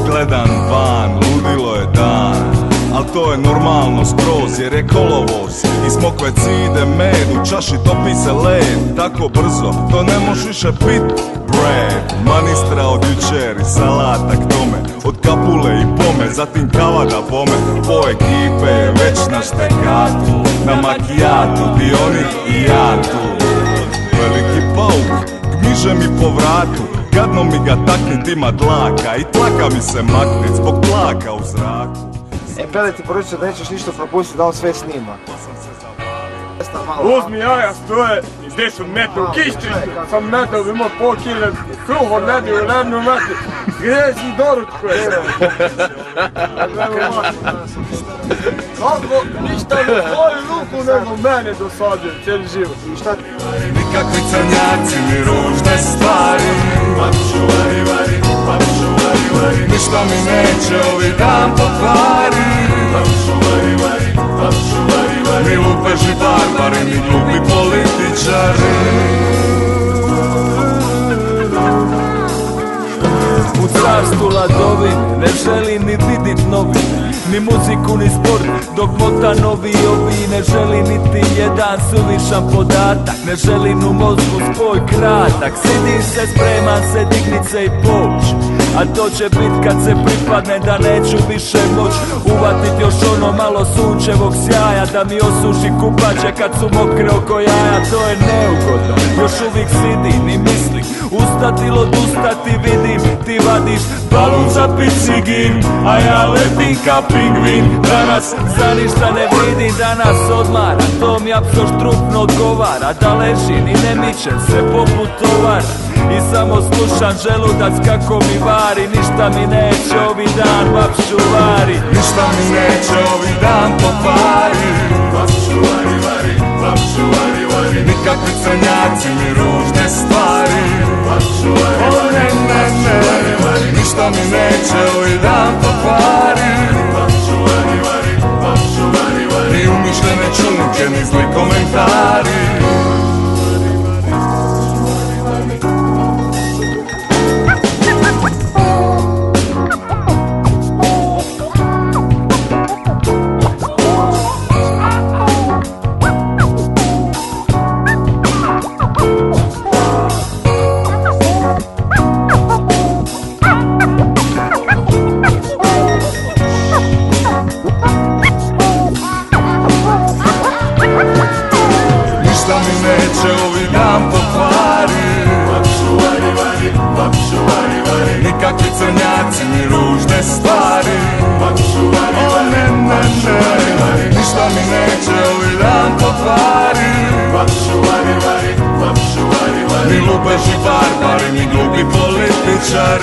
izgledan van, ludilo je dan. Al to je normalno skroz jer je kolovoz. I smokve cide med, u čaši topi se led. Tako brzo, to ne možeš više pit. Bread, manistra od jučer i salata k tome. Od kapule i pome, zatim kava da pome. Po ekipe je već na štekatu, na makijatu, Dionik i ja tu. Veliki pauk, gmiže mi po vratu. Gadno mi ga taknit ima dlaka i tlaka mi se maknit zbog tlaka u zraku. Pele ti poručio da nećeš ništa propustiti, da on sve snima. Uzmi jaja stoje i gdje su metne u kišti. Sam metao bi imao pol kile kruho nedi u lemnu metni. Gdje si doručko je? Kako ništa ne tvoju ruku nego mene dosadio cijeli život. I šta ti? Nikakvi crnjaci ni ružne stvari. Papšu vari vari, papšu vari vari. Ništa mi neće ovi dan pokvari. Papšu vari vari, papšu vari vari. Ni lupeži barbari, ni glupi političari. U carstvu ladovine ne želi ni vidit novine, ni muziku ni sport, dok mota novi ovi. Ne želi niti jedan suvišan podatak, ne želim u mozgu spoj kratak. Sidim se, spreman se, dignit se i poć, a to će bit kad se pripadne da neću više moć uvatit još ono malo sunčevog sjaja, da mi osuši kupače kad su mokre oko jaja. To je neugodno, još uvijek sidim i mislim ustati ili odustati. Vidim, ti vadiš balon za picigin, a ja letim ka pingvin. Danas za ništa ne vidim, danas odmara, to mi apso štrupno odgovara. Da ležim i ne mičem se poput tovara i samo slušam želudac kako mi vari. Ništa mi neće ovi dan, papšu vari. Ništa mi neće ovi dan pokvari. Papšu vari vari, papšu vari vari. Nikakvi crnjaci ni ružne stvari. Papšu vari vari, papšu vari vari. Ništa mi neće ovi dan pokvari. Papšu vari vari, papšu vari vari. Ni umišljene čunke, ni zli komentari. Ništa mi neće ovi dan pokvari. Papšu vari vari, papšu vari vari. Nikakvi crnjaci ni ružne stvari. Papšu vari vari, papšu vari vari. Ništa mi neće ovi dan pokvari. Papšu vari vari, papšu vari vari. Ni lupeži barbari, ni glupi političari.